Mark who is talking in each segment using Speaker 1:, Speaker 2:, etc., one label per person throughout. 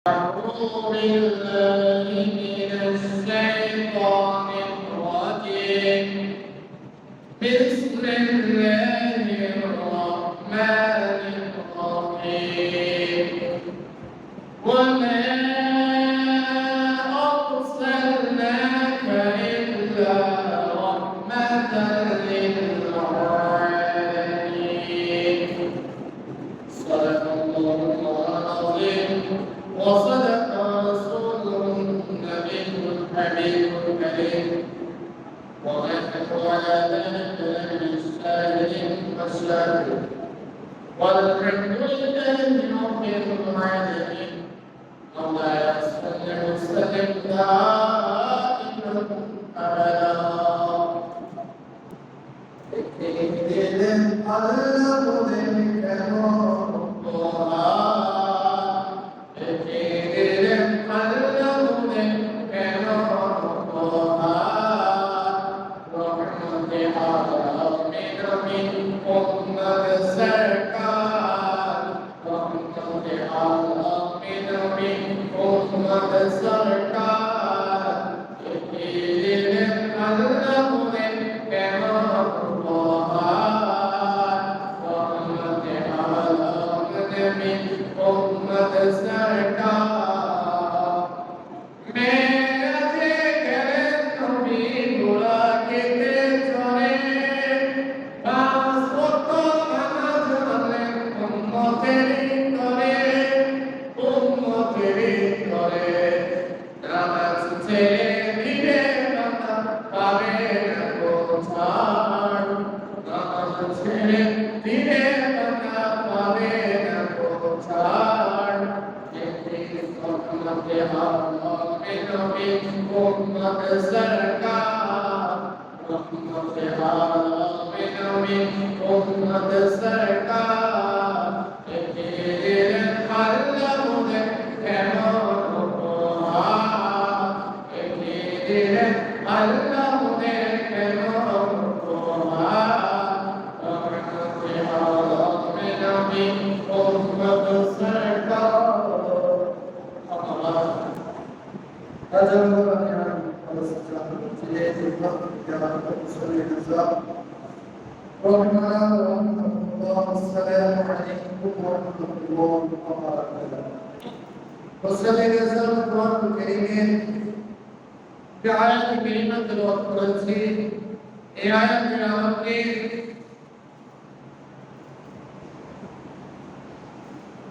Speaker 1: أعوذ بالله من الشيطان الرجيم بسم الله الرحمن الرحيم وما أرسلناك إلا رحمة للعالمين صدق الله العظيم وصدق رسوله النبي الحبيب الكريم ونحن على ذلك من الشاهدين والشاكرين والحمد لله رب العالمين مولاي صل وسلم دائما ابدا اكرم قلب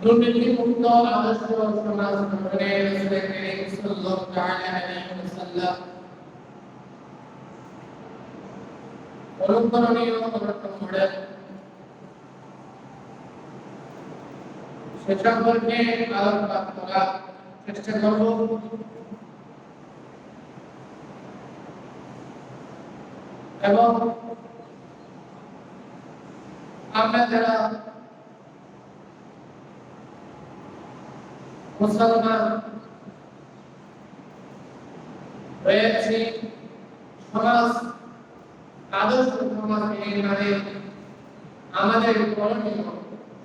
Speaker 1: দুর্নীতিমুক্ত আদর্শ সমাজ গঠনে রাসূল করিম সাল্লাল্লাহু আলাইহি ওয়াসাল্লাম অনুকরণীয় মডেল সে সম্পর্কে আলোকপাত করার চেষ্টা করব। এবং আমরা যারা মুসলমান রয়েছি, সমাজ আদর্শ সমাজ নির্মাণে আমাদের করণীয়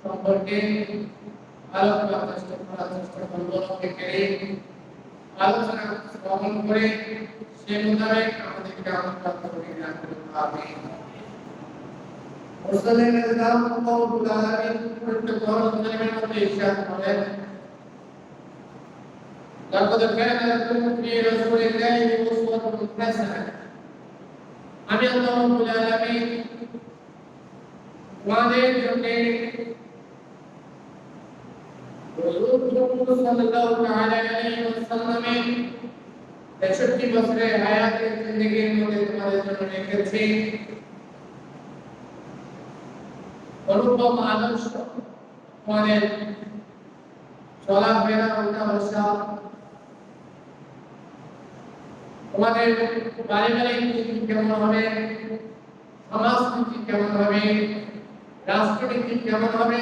Speaker 1: সম্পর্কে আলোচনা করার চেষ্টা করব। আলোচনা শ্রবণ করে সে মোতাবেক আমাদেরকে আমল করতে হবে। মুসলিম ইসলাম কওলুল আলামিন প্রত্যেক মুসলিমের মধ্যে ইরশাদ করেন, لقد كان لكم في رسول الله أسوة حسنة। আমি আল্লাহ রাব্বুল আলামিন তোমাদের জন্য রাসূল সাল্লাল্লাহু আলাইহি ওয়াসাল্লামের 63 বছরের হায়াতের জিন্দেগির মধ্যে তোমাদের জন্য রেখেছি অনুপম আদর্শ, তোমাদের চলাফেরা, উঠা বসা, তোমাদের পারিবারিক নীতি কেমন হবে, সমাজনীতি কেমন হবে, রাষ্ট্রনীতি কেমন হবে,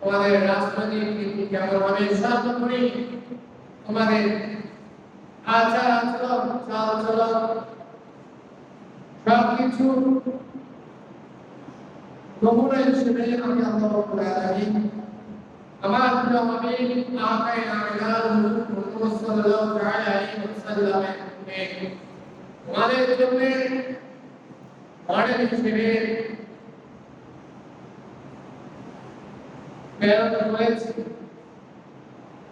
Speaker 1: তোমাদের রাজনৈতিক নীতি কেমন হবে, সর্বোপরি তোমাদের আচার আচরণ, চাল চলন সবকিছু নমুনা হিসেবে আমি আল্লাহ রাব্বুল আলামিন আমার প্রিয় হাবিব আকায়ে নামেদার সাল্লামের তোমাদের জন্য মডেল হিসেবে প্রেরণ করেছি।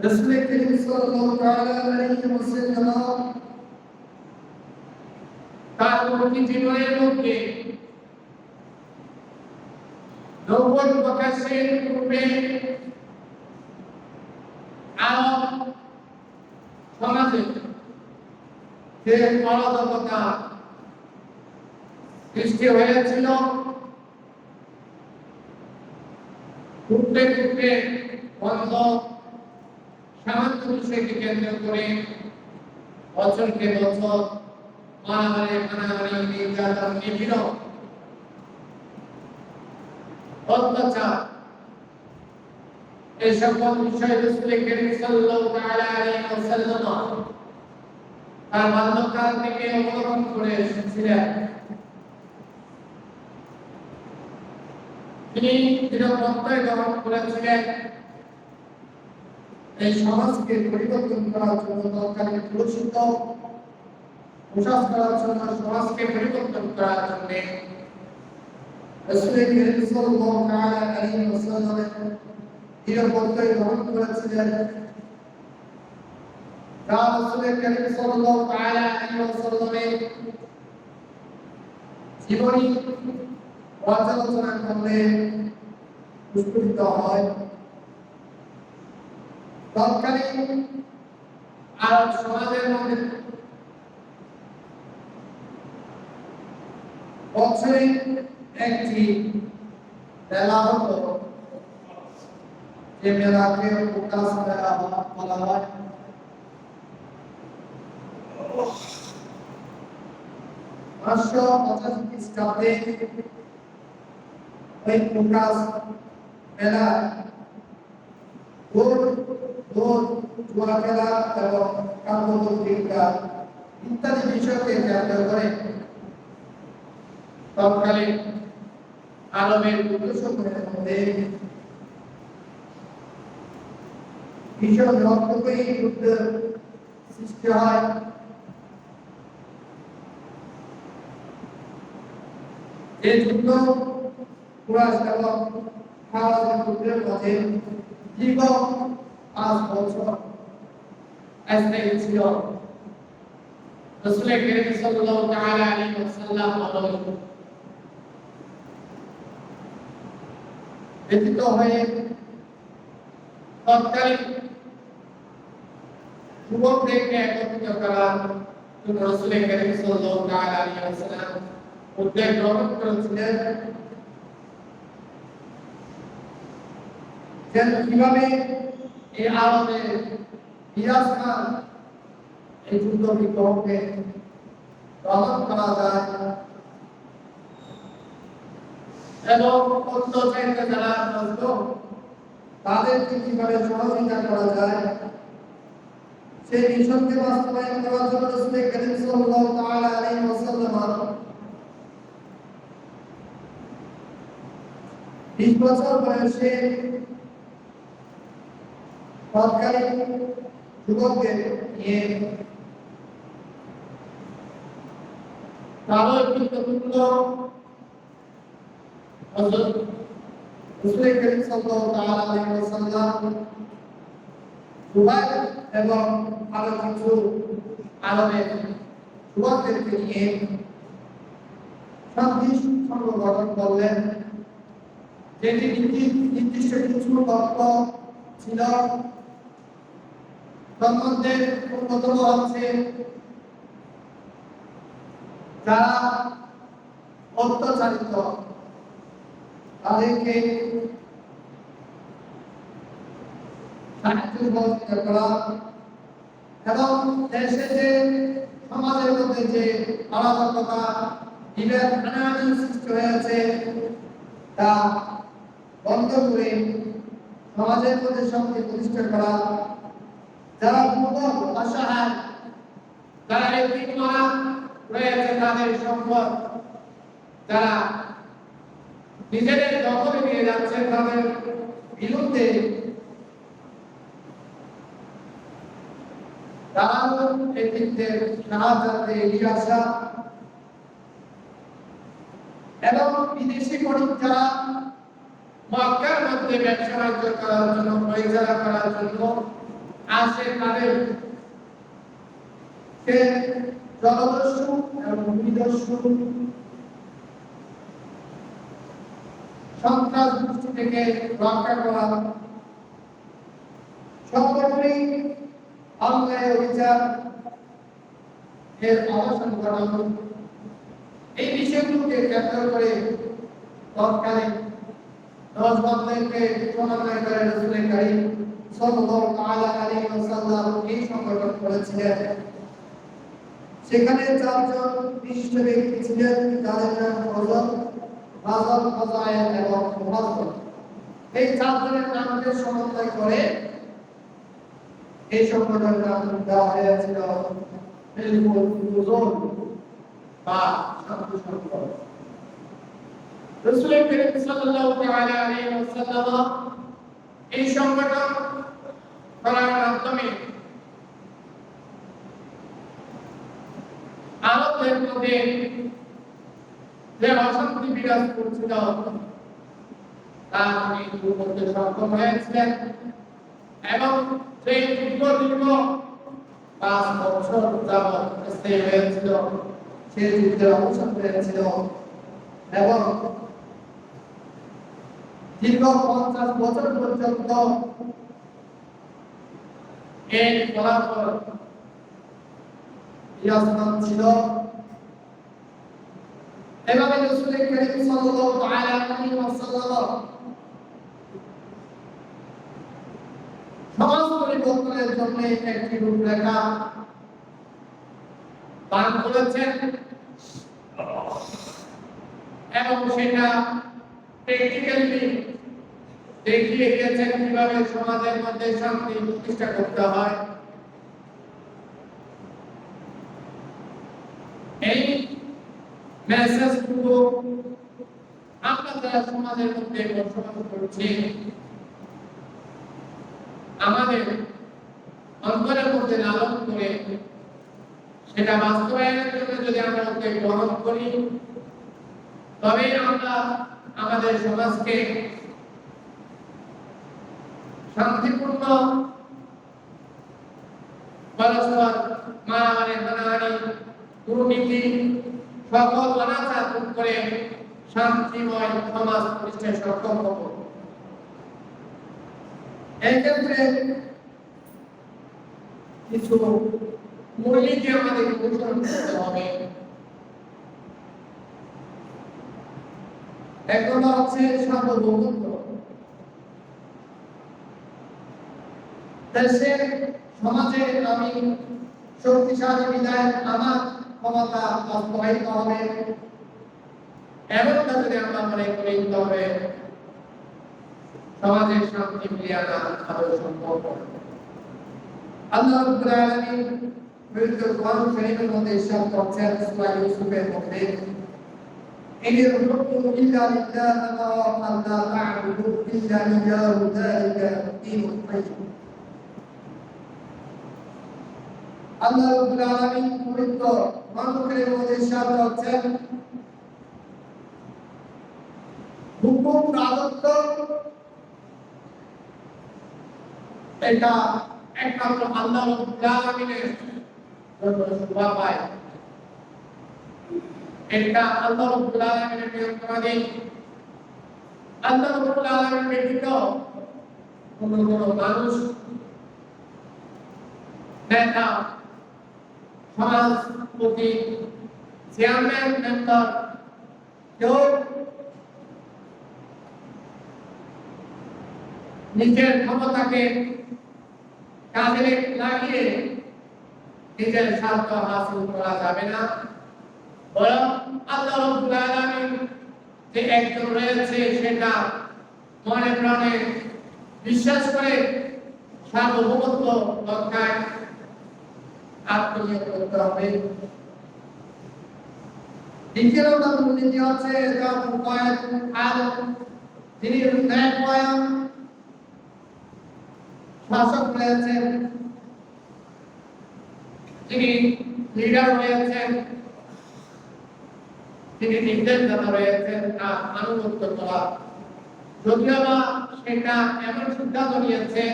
Speaker 1: রাসূল করিম সাল্লাল্লাহু আলাইহি ওয়াসাল্লাম তার প্রতি জীবনের মধ্যে নবুয়ত প্রকাশের পূর্বে আরব সমাজে যে অরাজকতা সৃষ্টি হয়েছিল, ঘুরতে ঘুরতে বন্ধ সামান্য বিষয়কে কেন্দ্র করে বছরকে বছর মারামারি হানাহানি নির্যাতন নিপীড়ন অত্যাচার এই সকল বিষয় রাসূল করিম সাল্লাল্লাহু তাআলা আলাইহি ওয়াসাল্লাম তার বাল্যকাল থেকে অবলম্বন করে এসেছিলেন। তিনি দৃঢ় প্রত্যয় গ্রহণ করেছিলেন এই সমাজকে পরিবর্তন করার জন্য, তৎকালীন প্রসিদ্ধ প্রসাদ করার জন্য, সমাজকে পরিবর্তন করার জন্য রাসূল করিম সাল্লাল্লাহু তাআলা আলাইহি ওয়াসাল্লাম দৃঢ় প্রত্যয় গ্রহণ করেছিলেন। রাসূল করিম সাল্লাল্লাহু তাআলা আলাইহি ওয়াসাল্লামের জীবনী পর্যালোচনা করলে পুষ্পিত হয় তৎকালীন আরব সমাজের মধ্যে বছরে একটি মেলা হতো, যে মেলাকে উকাস মেলা বলা হয়। পাঁচশো 85 খ্রিস্টাব্দে ওই উকাস মেলা জুয়া খেলা এবং কাব্যপত্রিকা ইত্যাদি বিষয়কে কেন্দ্র করে তৎকালীন আরবের যুদ্ধসমূহের মধ্যে ভীষণ রক্তক্ষয়ী যুদ্ধের সৃষ্টি হয়। এই যুদ্ধ কুরাইশ এবং খাওয়াজের যুদ্ধের মধ্যে দীর্ঘ 5 বছর স্থায়ী ছিল। রাসূল করিম সাল্লাল্লাহু তাআলা আলাইহি ওয়াসাল্লাম ব্যতীত হয়ে তৎকালীন যুবকদেরকে একত্রিত করার জন্য রাসূল করিম সাল্লাল্লাহু তাআলা আলাইহি ওয়াসাল্লাম উদ্যোগ গ্রহণ করেছিলেন যে কিভাবে এই আরবের বিরাজমান এই যুদ্ধ বিগ্রহকে দমন করা যায় এবং অন্য চাইতে যারা মজলুম তাদেরকে কিভাবে সহযোগিতা করা যায় সেই মিশনকে বাস্তবায়ন করার জন্য রাসূল করিম সাল্লাল্লাহু তাআলা আলাইহি ওয়াসাল্লাম 20 বছর বয়সে তৎকালীন যুবকদের নিয়ে তারও একটি গুরুত্বপূর্ণ হযরত রাসূল করিম সাল্লাল্লাহু তাআলা আলাইহি ওয়াসাল্লাম জুবাইর এবং আরো কিছু আরবের যুবকদেরকে নিয়ে শান্তি সংঘ গঠন করলেন, যেটি নির্দিষ্ট কিছু তত্ত্ব ছিল। তার মধ্যে অন্যতম হচ্ছে যারা অত্যাচারিত তাদেরকে সাহায্য সহযোগিতা করা এবং দেশে যে সমাজের মধ্যে যে অরাজকতা বিভেদ হানাহানি সৃষ্টি হয়েছে তা বন্ধ করে সমাজের মধ্যে শান্তি প্রতিষ্ঠা করা, যারা দুর্বল অসহায় যারা এতিমরা রয়েছে তাদের সম্পদ যারা নিজেদের দখলে নিয়ে যাচ্ছে তাদের বিরুদ্ধে তারাও নেতৃত্বের সাহায্যে এগিয়ে আসা এবং বিদেশি বণিক যারা মক্কার মধ্যে ব্যবসা বাণিজ্য করার জন্য পরিচালনা করার জন্য আসে তাদের সে জলদস্যু এবং ভূমিদস্যু সন্ত্রাস গোষ্ঠী থেকে রক্ষা করা সর্বোপরি অন্যায় অবিচার এর অবসান ঘটানো এই বিষয়গুলোকে কেন্দ্র করে তৎকালীন 10 বছরকে সমন্বয় করে রাসূল কারীম সাল্লাল্লাহু তাআলা আলাইহি ওয়াসাল্লাম এই সংগঠন করেছিলেন। সেখানে চারজন বিশিষ্ট ব্যক্তি ছিলেন যাদের নাম হযরত হাসান ফাযায়েল এবং মুহাজ্জব। এই চারজনের নামকে সমন্বয় করে এই সংগঠনের নাম দেওয়া হয়েছিল হিলফুল ফুজুল বা শান্তি সংগঠন। রাসূল করিম সাল্লাল্লাহু তাআলা আলাইহি ওয়াসাল্লাম এই সংগঠন করার মাধ্যমে আরবের মধ্যে যে অশান্তি বিরাজ করছিল তা তিনি দূর করতে সক্ষম হয়েছিলেন এবং সেই দীর্ঘ 5 বছর যাবৎ স্থায়ী হয়েছিল সেই যুদ্ধের অবসান হয়েছিল এবং দীর্ঘ 50 বছর পর্যন্ত এই ফলাফল বিরাজমান ছিল। এভাবে রাসূল করিম সাল্লাল্লাহু তাআলা আলাইহি ওয়াসাল্লাম সমাজ পরিবর্তনের জন্য একটি রূপরেখা দান করেছেন এবং সেটা প্র্যাকটিক্যালি দেখিয়ে গিয়েছেন কিভাবে সমাজের মধ্যে শান্তি প্রতিষ্ঠা করতে হয়। এই মেসেজগুলো আমরা যারা সমাজের মধ্যে বসবাস করছি আমাদের অন্তরের মধ্যে লালন করে সেটা বাস্তবায়নের জন্য যদি আমরা ওকে গ্রহণ করি তবে আমরা আমাদের সমাজকে শান্তিপূর্ণ পরস্পর মারামারি হানাহানি দুর্নীতি সকল অনাচার দূর করে শান্তিময় সমাজ প্রতিষ্ঠায় সক্ষম হব। এক্ষেত্রে কিছু মৌলিক আমাদের অনুসরণ করতে হবে। এক নম্বর হচ্ছে সার্বভৌমত্ব। দেশের সমাজে আমি শক্তিশালী বিধায় আমার ক্ষমতা বাস্তবায়িত হবে এমনটা যদি আমরা মনে করি তবে সমাজের শান্তি ফিরিয়ে আনা আদৌ সম্ভব। আল্লাহ রাব্বুল আলামিন পবিত্র কোরআন কারীমের মধ্যে ইরশাদ করেছেন সূরা ইউসুফের মধ্যে ইনিল হুকমু ইল্লা লিল্লাহ আমরা আল্লা তা'বুদু ইল্লা ইয়্যাহু যালিকা দীনুল কাইয়্যিম। আল্লাহ রাব্বুল আলামিন পবিত্র কোরআন কারীমের মধ্যে ইরশাদ করেছেন হুকুম রাজত্ব এটা একমাত্র আল্লাহ রাব্বুল আলামিনের জন্য শোভা পায়। এটা আল্লাহ রাব্বুল আলামিনের নিয়ন্ত্রণাধীন। আল্লাহ রাব্বুল আলামিন ব্যতীত কোনো মানুষ নেতা সমাজপতি চেয়ারম্যান মেম্বার কেউ নিজের ক্ষমতাকে কাজে লাগিয়ে নিজের স্বার্থ হাসিল করা যাবে না, বরং আল্লাহ রাব্বুল আলামিন যে একজন রয়েছে সেটা মনে প্রাণে বিশ্বাস করে সার্বভৌমত্ব রক্ষায় আত্মনিয়োগ করতে হবে। দ্বিতীয় নম্বর মূলনীতি হচ্ছে যিনি ন্যায়পরায়ণ শাসক রয়েছেন যিনি লিডার রয়েছেন, তিনি নির্দেশদাতা রয়েছেন তার আনুগত্য করা। যদিও বা সেটা এমন সিদ্ধান্ত নিয়েছে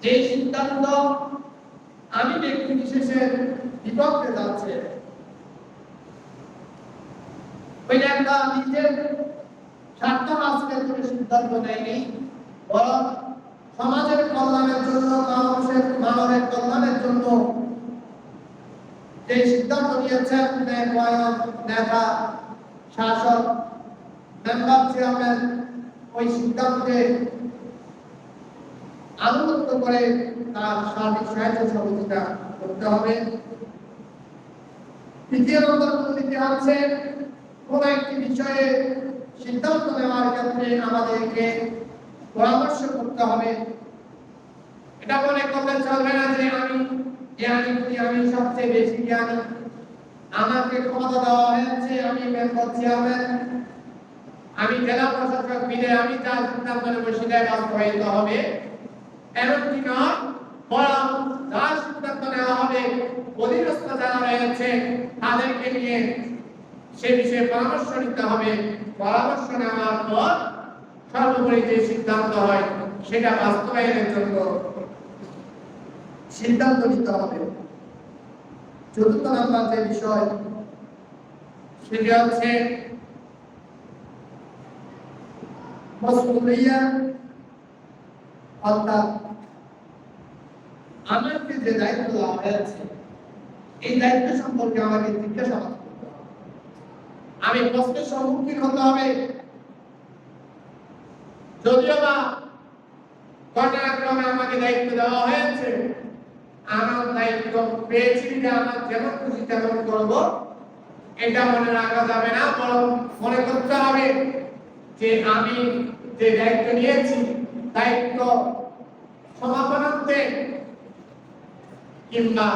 Speaker 1: যে সিদ্ধান্ত আমি ব্যক্তি বিশেষের বিপক্ষে যাচ্ছে, ওইটা একটা নিজের স্বার্থ হাসিলের জন্য সিদ্ধান্ত নেয়নি, বরং সমাজের কল্যাণের জন্য, মানবের কল্যাণের জন্য যে সিদ্ধান্ত নিয়েছেন নেতা, শাসক, মেম্বার, চেয়ারম্যান, ওই সিদ্ধান্তে আনুগত্য করে তার সার্বিক সাহায্য সহযোগিতা করতে হবে। তৃতীয় নম্বর নীতি হচ্ছে কোন একটি বিষয়ে সিদ্ধান্ত নেওয়ার ক্ষেত্রে আমাদেরকে পরামর্শ করতে হবে। এটা মনে করলে চলবে না যে আমি জ্ঞানী, আমি সবচেয়ে বেশি জ্ঞানী, আমাকে ক্ষমতা দেওয়া হয়েছে, আমি মেম্বার, চেয়ারম্যান, আমি জেলা প্রশাসক মিলে আমি যা সিদ্ধান্ত নেব সেটাই বাস্তবায়িত হবে, এমনটি নয়। বরং যা সিদ্ধান্ত নেওয়া হবে অধীনস্থ যারা রয়েছে তাদেরকে নিয়ে সে বিষয়ে পরামর্শ নিতে হবে। পরামর্শ নেওয়ার পর সর্বোপরি যে সিদ্ধান্ত হয় সেটা বাস্তবায়নের জন্য সিদ্ধান্ত নিতে হবে। চতুর্থ নাম্বার যে বিষয় সেটি হচ্ছে মাসউলিয়া, অর্থাৎ আমাকে যে দায়িত্ব দেওয়া হয়েছে এই দায়িত্ব সম্পর্কে আমাকে জিজ্ঞাসাবাদ করতে হবে, আমি প্রশ্নের সম্মুখীন হতে হবে। যদিও বা ঘটনাক্রমে আমাকে দায়িত্ব দেওয়া হয়েছে, আমার দায়িত্ব পেয়েছি যে আমার যেমন খুশি তেমন করবো, এটা মনে রাখা যাবে না, বরং মনে করতে হবে যে আমি যে দায়িত্ব নিয়েছি দায়িত্ব সমাপনার্থে কিংবা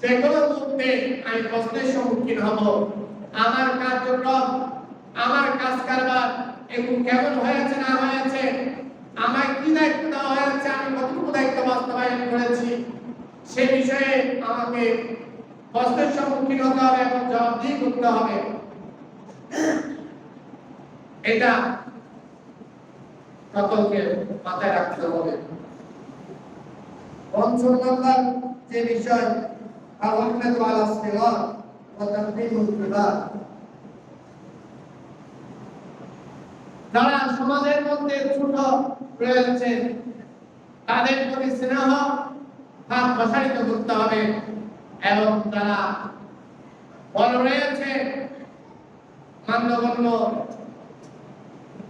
Speaker 1: যে কোনো মুহূর্তে আমি প্রশ্নের সম্মুখীন হব। আমার কার্যক্রম, আমার কাজ কারবার এগুলো কেমন হয়েছে না হয়েছে, আমায় কি দায়িত্ব দেওয়া হয়েছে, আমি কতটুকু দায়িত্ব বাস্তবায়ন করেছি, সে বিষয়ে আমাকে প্রশ্নের সম্মুখীন হতে হবে এবং জবাবদিহি করতে হবে। এটা সকলকে মাথায় রাখতে হবে। পঞ্চম নম্বর যে বিষয় আল-রাহমাতু আলা সিগার ওয়া তাকরীমুল কিবার, যারা সমাজের মধ্যে ছোট রয়েছে তাদের প্রতি স্নেহ ভাব প্রসারিত করতে হবে, এবং যারা বড় রয়েছে মান্যগণ্য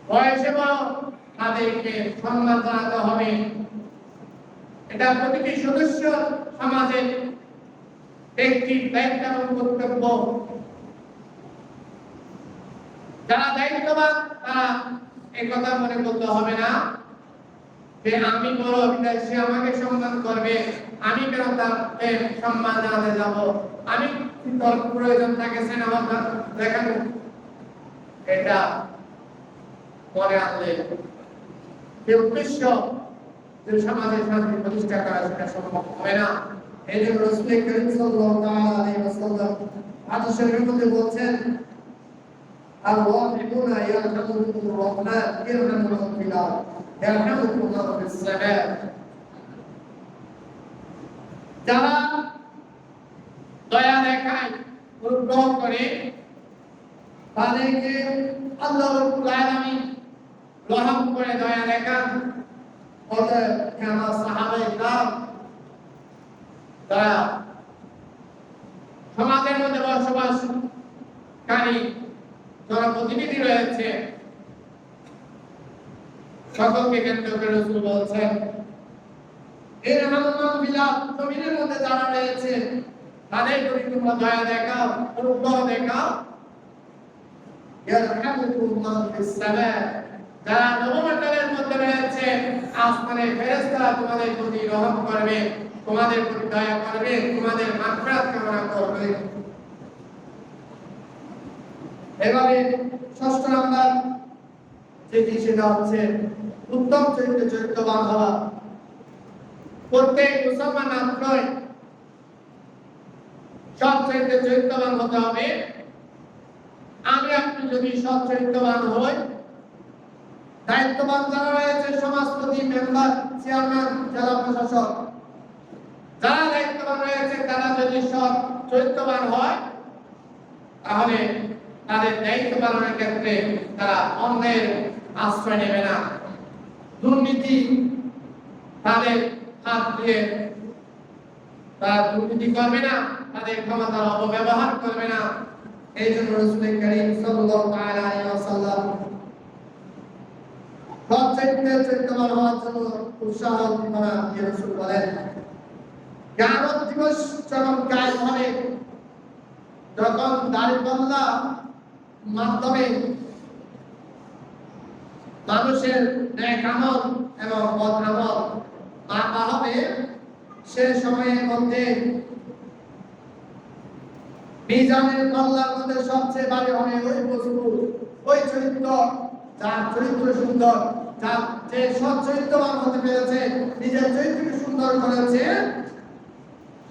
Speaker 1: বয়সে বড় তাদেরকে সম্মান জানাতে হবে। এটা প্রতিটি সদস্য সমাজের ব্যক্তির দায়িত্ব এবং কর্তব্য। যারা দায়িত্ববান তারা একথা মনে করতে হবে না যে আমি বড় বিদায় সে আমাকে সম্মান করবে, আমি কেন তাকে সম্মান জানাতে যাব, আমি তোর প্রয়োজন থাকে স্নেহ দেখানো, এটা মনে আনলে যে উদ্দেশ্য যে সমাজের শান্তি প্রতিষ্ঠা করা সেটা সম্ভব হবে না। এই জন্য রাসূল করিম সাল্লাল্লাহু আলাইহি ওয়াসাল্লাম হাদিস শরীফের মধ্যে বলছেন, আল-ওয়াহিদুনা ইয়ারহামুহুমুর রাহমান ইরহামু মান ফিল আরদ ইয়ারহামুকুম মান ফিস সামা। যারা দয়া দেখায়, অনুগ্রহ করে, তাদেরকে আল্লাহ রাব্বুল আলামিন রহম করে দয়া দেখান। অতএব আমার সাহাবায়ে কেরাম যারা সমাজের মধ্যে বসবাসকারী জনপ্রতিনিধি রয়েছে সকলকে কেন্দ্র করে রাসূল বলছেন, এর হামমান বিলাদ, জমিনের মধ্যে যারা রয়েছে তাদের প্রতি তোমরা দয়া দেখাও, অনুগ্রহ দেখাও। ইয়ারহামুকুম মান ফিস সামা, যারা নবমণ্ডলের মধ্যে রয়েছে আসমানের ফেরেশতারা তোমাদের প্রতি রহম করবে, তোমাদের প্রতি দয়া করবে, তোমাদের মাগফিরাত কামনা করবে। এভাবে ষষ্ঠ নাম্বার যেটি সেটা হচ্ছে উত্তম চরিত্রবান হওয়া। প্রত্যেক মুসলমান আত্ময় চাইতে চরিত্রবান হতে হবে। আমি আপনি যদি সৎ চরিত্রবান হই, দায়িত্ববান যারা রয়েছে সমাজপতি, মেম্বার, চেয়ারম্যান, জেলা প্রশাসক, যারা দায়িত্ববান রয়েছে তারা যদি সৎ চরিত্রবান হয়, তাহলে তাদের দায়িত্ব পালনের ক্ষেত্রে তারা অন্যের আশ্রয় নেবে না, দুর্নীতি তাদের হাত দিয়ে তারা দুর্নীতি করবে না, তাদের ক্ষমতার অপব্যবহার করবে না। এই জন্য রাসূল করিম সাল্লাল্লাহু আলাইহি ওয়াসাল্লাম চরিত্রবান হওয়ার জন্য উৎসাহ দিয়ে রাসূল বলেন, কিয়ামত দিবস যখন কায়েম হবে, যখন দাঁড়িপাল্লা মাধ্যমে মানুষের নেক আমল এবং বদ আমল মাপা হবে, সে সময়ের মধ্যে মিজানের পাল্লার মধ্যে সবচেয়ে ভারী হবে ওই বস্তু, ওই চরিত্র, যার চরিত্র সুন্দর, যার যে সৎ চরিত্রবান হতে পেরেছে, নিজের চরিত্রকে সুন্দর করেছে,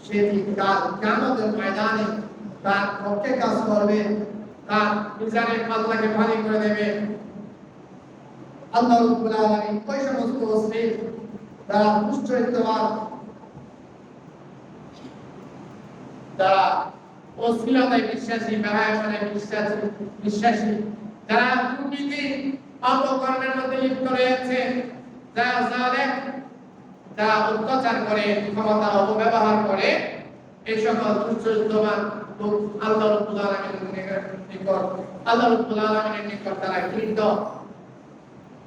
Speaker 1: সেটি কাল কিয়ামতের ময়দানে তার পক্ষে কাজ করবে, তার মিজানের পাল্লাকে ভারী করে দেবে। আল্লাহ রাব্বুল আলামিন ওই সমস্ত মুসলিম যারা দুশ্চরিত্রবান, যারা অশ্লীলতায় বিশ্বাসী, ব্যবহারে বিশ্বাসী, যারা দুর্নীতি অপকর্মের মধ্যে লিপ্ত রয়েছে, যারা জালেম, যারা অত্যাচার করে, ক্ষমতার অপব্যবহার করে, এই সকল দুশ্চরিত্রবান লোক আল্লাহ রাব্বুল আলামিনের নিকট তারা ঘৃণিত,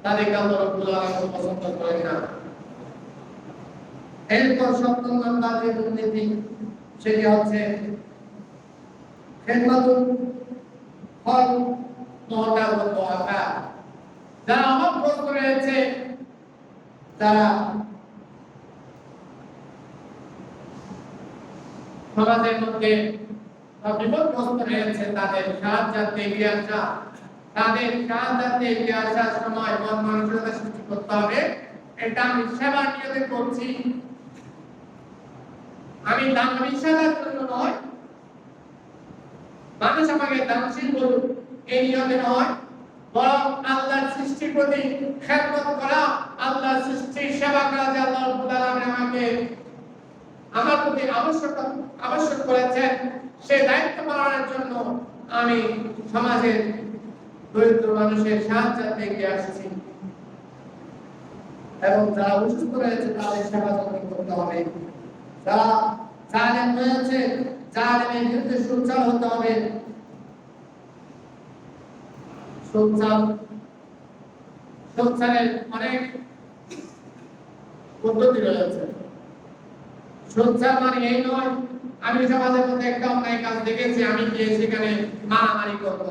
Speaker 1: তাদেরকে আল্লাহ রাব্বুল আলামিন পছন্দ করেন না। এরপর ৭ম নাম্বার যে দুর্নীতি, সেটি হচ্ছে খেদমাতুল হক মুহতাল ওয়াফা। যারা অভাবগ্রস্ত রয়েছে, যারা সমাজের মধ্যে বিপদগ্রস্ত রয়েছে, তাদের সাহায্যার্থে এগিয়ে আসা, সময় মন মানসিকতা সৃষ্টি করতে হবে। এটা আমি সেবার নিয়তে করছি, আমি দান বিষয়ের জন্য নয়, মানুষ আমাকে দানশীল বলুক এই নিয়তে নয়, বরং আল্লাহর সৃষ্টির প্রতি খেদমত করা, আল্লাহর সৃষ্টির সেবা করা, যে আল্লাহ রাব্বুল আলামিন আমাকে আমার প্রতি আবশ্যক করেছেন, সেই দায়িত্ব পালনের জন্য আমি সমাজের দরিদ্র মানুষের সাহায্যার্থে এগিয়ে আসছি এবং যারা অসুস্থ রয়েছে তাদের সেবা যত্ন করতে হবে। যারা জালেম রয়েছে, জালেমের বিরুদ্ধে সোচ্চার হতে হবে। সোচ্চারের অনেক পদ্ধতি রয়েছে। সোচ্চার মানে এই নয় আমি সমাজের মধ্যে একটা অন্যায় কাজ দেখেছি, আমি গিয়ে সেখানে মারামারি করব,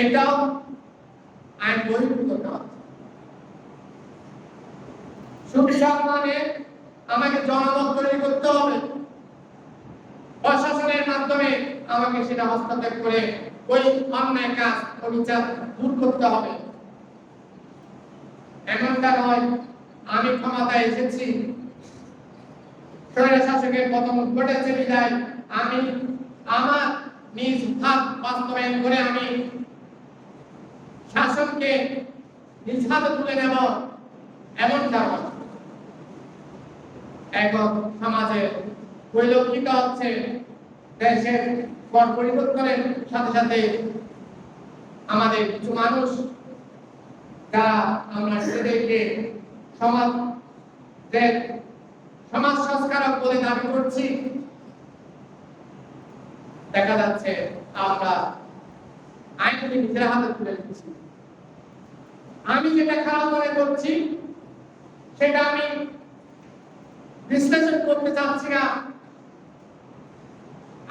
Speaker 1: এটাও আইন বহির্ভূত কাজ। সোচ্চার মানে আমাকে জনমত তৈরি করতে হবে, প্রশাসনের মাধ্যমে আমাকে সেটা হস্তক্ষেপ করে ওই অন্যায় কাজ, অবিচার দূর করতে হবে। এমনটা নয় আমি ক্ষমতায় এসেছি, স্বৈর শাসকের পতন ঘটেছে বিদায় আমি আমার নিজ হাত বাস্তবায়ন করে আমি শাসনকে নিজ হাতে তুলে নেব, এমনটা নয়। এখন সমাজে পরিলক্ষিত হচ্ছে দেশের পট পরিবর্তনের সাথে সাথে আমাদের কিছু মানুষ, যারা আমরা সেদেরকে সমাজ সংস্কারক বলে দাবি করছি, দেখা যাচ্ছে আমরা আইনকে নিজের হাতে তুলে নিচ্ছি। আমি যেটা খারাপ মনে করছি সেটা আমি বিশ্লেষণ করতে চাচ্ছি না,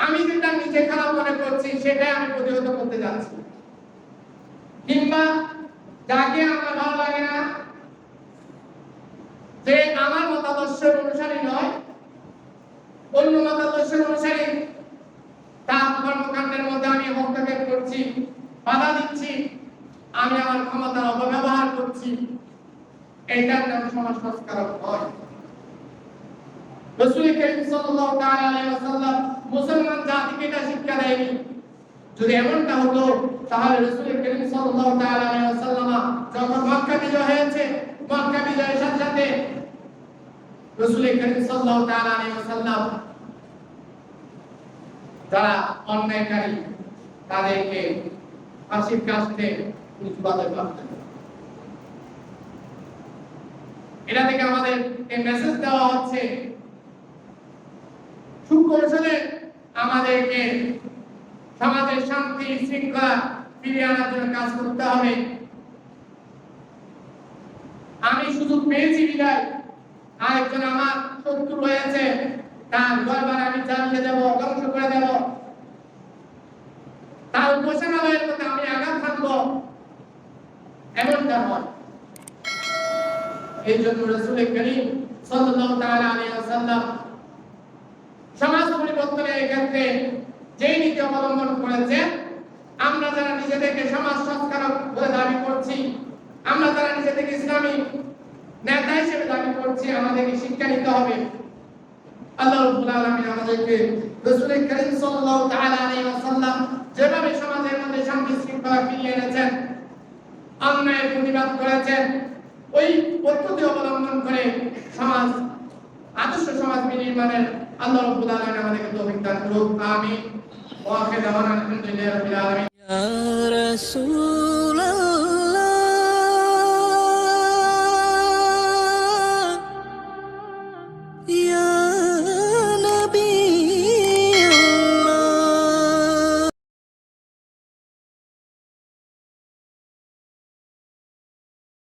Speaker 1: আমি যেটা নিজে খারাপ মনে করছি সেটাই আমি প্রতিহত করতে যাচ্ছি। কিংবা যাকে আমার ভালো লাগে না, যে আমার মতাদর্শের অনুসারী নয়, অন্য মতাদর্শের অনুসারী, তার কর্মকাণ্ডের মধ্যে আমি হস্তক্ষেপ করছি, বাধা দিচ্ছি, আমি আমার ক্ষমতার অপব্যবহার করছি, এটার নাম সমাজ সংস্কারক নয়। রাসূল করিম সাল্লাল্লাহু তাআলা আলাইহি ওয়াসাল্লাম মুসলমান জাতিকে এটা শিক্ষা দেয়নি। যদি এমনটা হতো তাহলে রাসূল করিম সাল্লাল্লাহু তাআলা আলাইহি ওয়াসাল্লাম যখন মক্কা বিজয় হয়েছে, মক্কা বিজয়ের সাথে সাথে রাসূল করিম সাল্লাল্লাহু তাআলা আলাইহি ওয়াসাল্লাম যারা অন্যায়কারী তাদেরকে ফাঁসির কাস্টে ঝুলাতে পারতেন। এটা থেকে আমাদের এই মেসেজ দেওয়া হচ্ছে সুকৌশলে আমাদেরকে সমাজের শান্তি শৃঙ্খলা ফিরিয়ে আনার জন্য কাজ করতে হবে। আমি সুযোগ পেয়েছি বিদায় আরেকজন আমার শত্রু রয়েছে, তার ঘরবাড়ি আমি জ্বালিয়ে দেব, ধ্বংস করে দেব, তার উপাসনালয়ের মধ্যে আমি আঘাত হানবো, এমনটা নয়। এই জন্য রাসূল করিম সাল্লাল্লাহু তাআলা আলাইহি ওয়াসাল্লাম সমাজ পরিবর্তনের ক্ষেত্রে যে নীতি অবলম্বন করেছেন, আমরা যারা নিজেদেরকে সমাজ সংস্কারক বলে দাবি করছি, আমরা যারা নিজেদেরকে ইসলামী নেতা হিসেবে দাবি করছি, আমাদেরকে শিক্ষা নিতে হবে। আল্লাহ রাব্বুল আলামিন আমাদেরকে রাসূল করিম সাল্লাল্লাহু তাআলা আলাইহি ওয়াসাল্লাম যেভাবে সমাজের মধ্যে শান্তি শৃঙ্খলা ফিরিয়ে এনেছেন, অন্যায়ের প্রতিবাদ করেছেন, ওই পদ্ধতি অবলম্বন করে সমাজ আদর্শ সমাজ নির্মাণের আল্লাহ রাব্বুল আলামিন আমাদেরকে তৌফিক দান করুন। আমিন। ওয়া আখিরু দাওয়ানা আলহামদুলিল্লাহি রাব্বিল আলামিন। ইয়া রাসূল